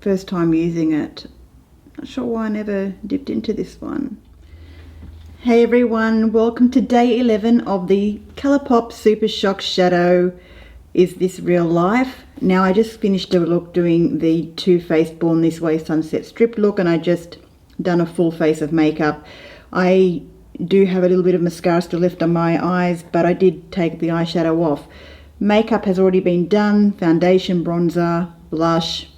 first time using it. Not sure why I never dipped into this one. Hey everyone, welcome to day 11 of the Colourpop Super Shock Shadow Is This Real Life? Now I just finished a look doing the Too Faced Born This Way Sunset Strip look, and I just done a full face of makeup. I do have a little bit of mascara still left on my eyes, but I did take the eyeshadow off. Makeup has already been done, foundation, bronzer, blush,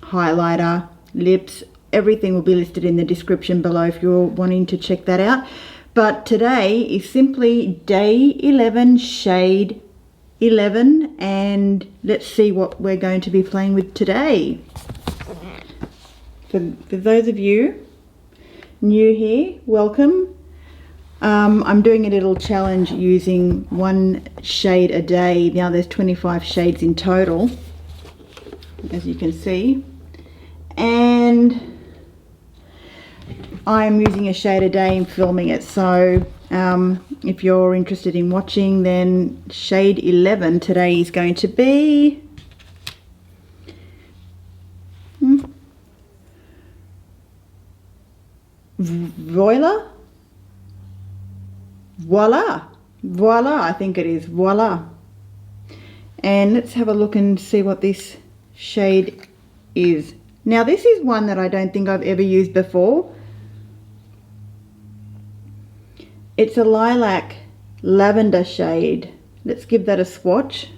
highlighter, lips, everything will be listed in the description below if you're wanting to check that out. But today is simply day 11, shade 11, and let's see what we're going to be playing with today. For those of you new here, welcome. I'm doing a little challenge using one shade a day. Now there's 25 shades in total, as you can see, and I'm using a shade a day and filming it. So if you're interested in watching, then shade 11 today is going to be Voila. Voila, I think it is. Voila. And let's have a look and see what this shade is. Now this is one that I don't think I've ever used before. It's a lilac lavender shade. Let's give that a swatch.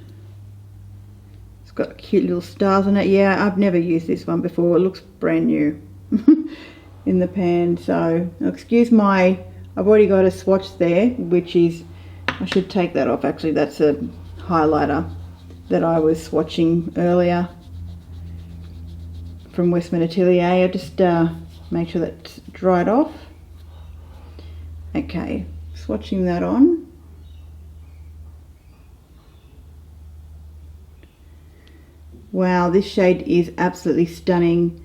It's got cute little stars on it. Yeah, I've never used this one before. It looks brand new in the pan. So excuse my, I've already got a swatch there, which is, I should take that off actually. That's a highlighter that I was swatching earlier from Westman Atelier. I'll just make sure that's dried off. Okay, swatching that on. Wow, this shade is absolutely stunning.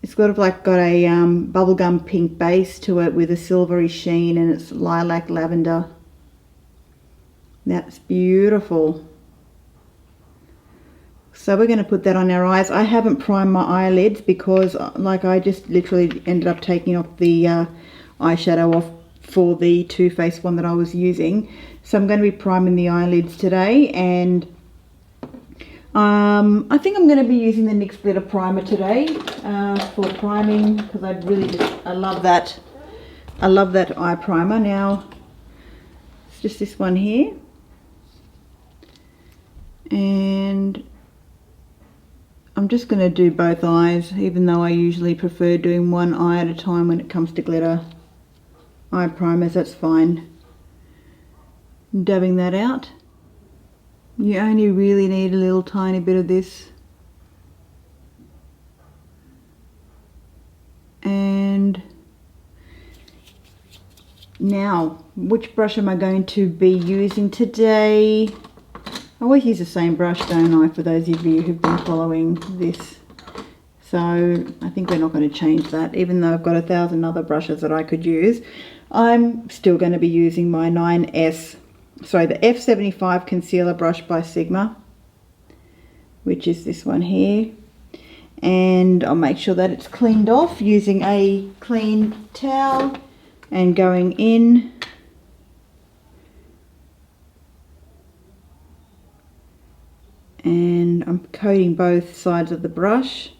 It's got a bubblegum pink base to it with a silvery sheen, and it's lilac lavender. That's beautiful. So we're going to put that on our eyes. I haven't primed my eyelids because I just literally ended up taking off the eyeshadow off for the Too Faced one that I was using. So I'm going to be priming the eyelids today, and I think I'm going to be using the NYX Glitter Primer today for priming, because I love that eye primer. Now it's just this one here, and I'm just going to do both eyes, even though I usually prefer doing one eye at a time when it comes to glitter eye primers. That's fine. Dabbing that out. You only really need a little tiny bit of this. And now, which brush am I going to be using today? I always use the same brush, don't I, for those of you who've been following this. So I think we're not going to change that, even though I've got 1,000 other brushes that I could use. I'm still going to be using my the F75 concealer brush by Sigma, which is this one here, and I'll make sure that it's cleaned off using a clean towel and going in and I'm coating both sides of the brush.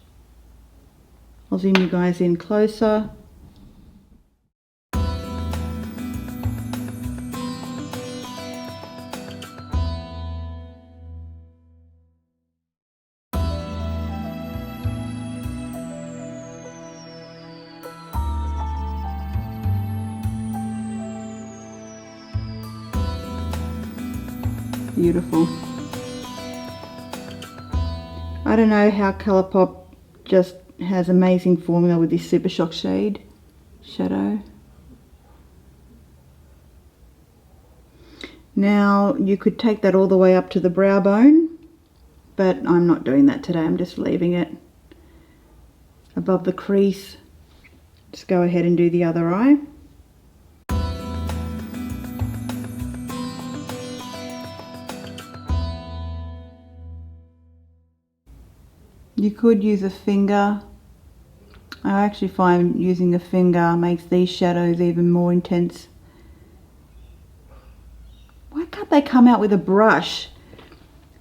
I'll zoom you guys in closer. Beautiful. I don't know how Colourpop just has amazing formula with this Super Shock shadow. Now you could take that all the way up to the brow bone, but I'm not doing that today. I'm just leaving it above the crease. Just go ahead and do the other eye. You could use a finger I actually find using a finger makes these shadows even more intense. Why can't they come out with a brush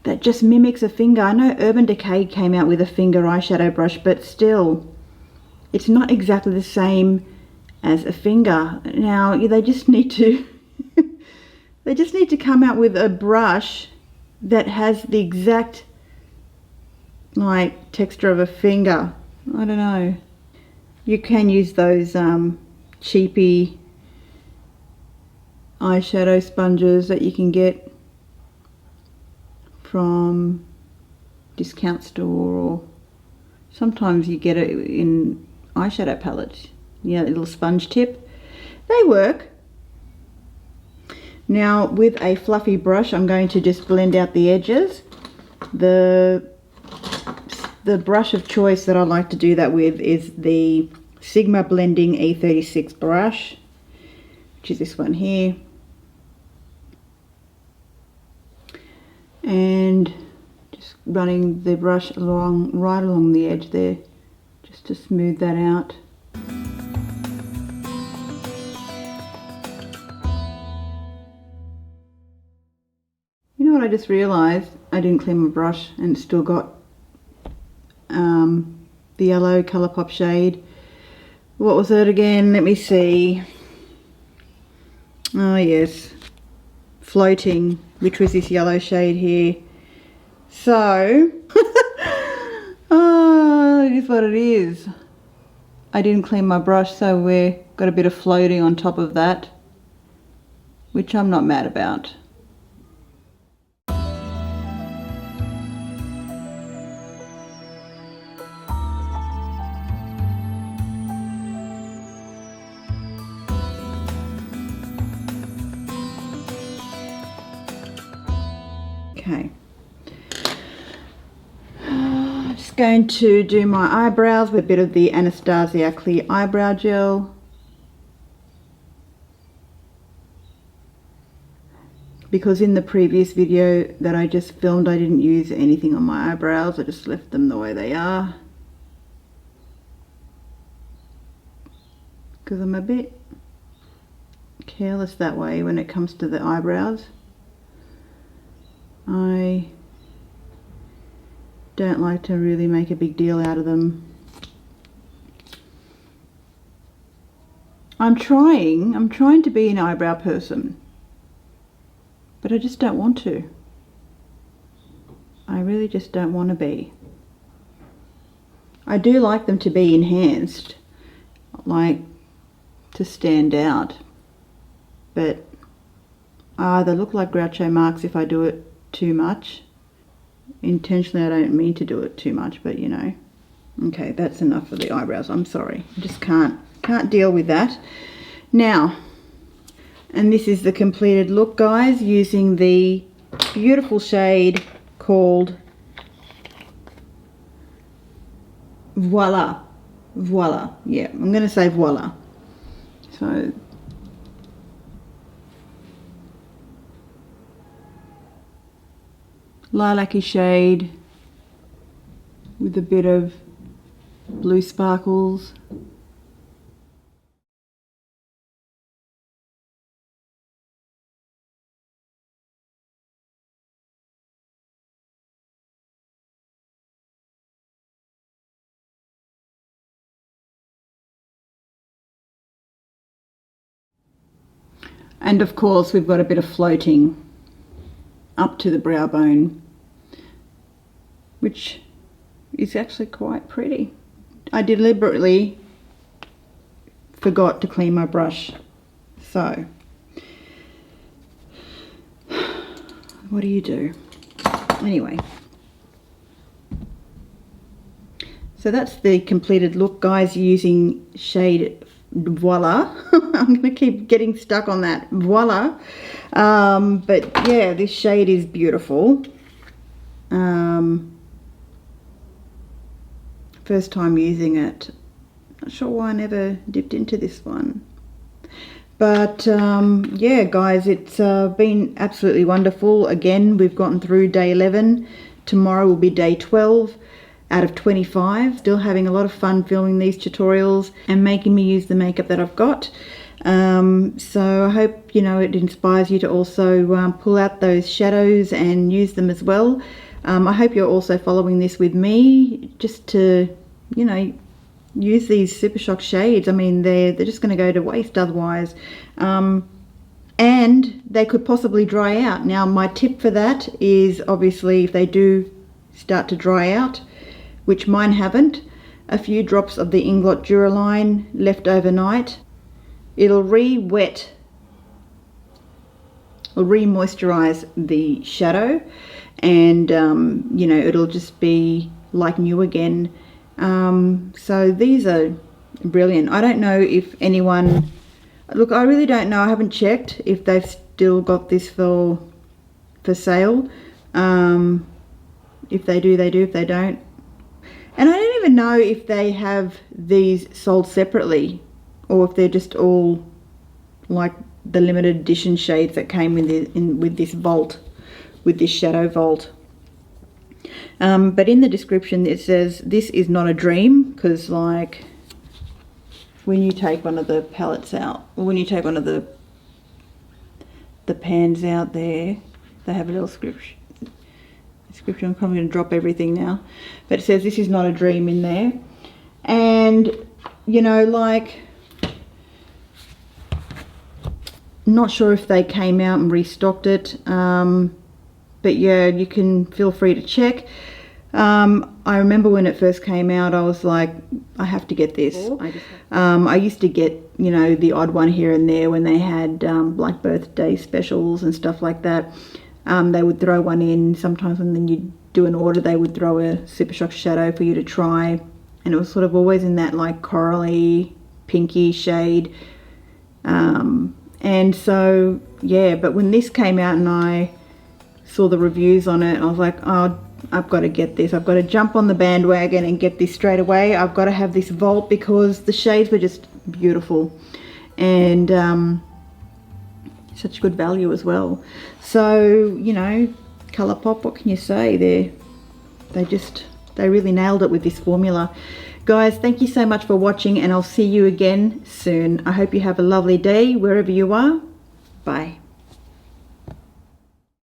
that just mimics a finger? I know Urban Decay came out with a finger eyeshadow brush, but still, it's not exactly the same as a finger. Now, they just need to they just need to come out with a brush that has the exact like texture of a finger. I don't know. You can use those cheapy eyeshadow sponges that you can get from discount store, or sometimes you get it in eyeshadow palettes. Yeah, little sponge tip. They work. Now with a fluffy brush, I'm going to just blend out the edges. The brush of choice that I like to do that with is the Sigma Blending E36 brush, which is this one here. And just running the brush right along the edge there, just to smooth that out. You know what I just realised? I didn't clean my brush and it's still got the yellow Colourpop shade. What was it again? Let me see. Oh yes, Floating, which was this yellow shade here. So oh, it is what it is. I didn't clean my brush, so we've got a bit of floating on top of that, which I'm not mad about. Okay, just going to do my eyebrows with a bit of the Anastasia Clear Eyebrow Gel. Because in the previous video that I just filmed, I didn't use anything on my eyebrows. I just left them the way they are. Because I'm a bit careless that way when it comes to the eyebrows. I don't like to really make a big deal out of them. I'm trying to be an eyebrow person, but I just don't want to. I really just don't want to be. I do like them to be enhanced, like to stand out, but I either look like Groucho Marx if I do it too much. Intentionally, I don't mean to do it too much, but you know. Okay, that's enough for the eyebrows. I'm sorry. I just can't deal with that. Now, and this is the completed look, guys, using the beautiful shade called Voila. Voila. Yeah, I'm going to say Voila. So lilac-y shade with a bit of blue sparkles. And of course we've got a bit of floating up to the brow bone, which is actually quite pretty. I deliberately forgot to clean my brush, so what do you do? Anyway, so that's the completed look, guys, using shade Voila. I'm going to keep getting stuck on that, Voila. But yeah, this shade is beautiful. First time using it. Not sure why I never dipped into this one. But yeah, guys, it's been absolutely wonderful. Again, we've gotten through day 11. Tomorrow will be day 12. out of 25. Still having a lot of fun filming these tutorials and making me use the makeup that I've got. So I hope, you know, it inspires you to also pull out those shadows and use them as well. I hope you're also following this with me, just to, you know, use these Super Shock shades. I mean, they're just going to go to waste otherwise. And they could possibly dry out. Now, my tip for that is, obviously, if they do start to dry out, which mine haven't, a few drops of the Inglot Duraline left overnight. It'll re-wet, or re-moisturize the shadow, and you know, it'll just be like new again. So these are brilliant. I don't know if anyone, look, I really don't know, I haven't checked if they've still got this for sale. If they do, they do. If they don't, and I don't even know if they have these sold separately, or if they're just all like the limited edition shades that came with this vault, with this shadow vault. But in the description it says this is not a dream, because like when you take one of the palettes out, or when you take one of the pans out there, they have a little description. I'm probably going to drop everything now, but it says this is not a dream in there. And you know, like, not sure if they came out and restocked it, but yeah, you can feel free to check. I remember when it first came out, I was like, I have to get this. I used to get, you know, the odd one here and there when they had like birthday specials and stuff like that. They would throw one in sometimes, and then you'd do an order, they would throw a Super Shock shadow for you to try, and it was sort of always in that like corally, pinky shade. And so yeah, but when this came out and I saw the reviews on it, I was like, oh, I've got to get this. I've got to jump on the bandwagon and get this straight away. I've got to have this vault because the shades were just beautiful, and such good value as well. So, you know, Colourpop, what can you say? They really nailed it with this formula. Guys, thank you so much for watching, and I'll see you again soon. I hope you have a lovely day wherever you are. Bye.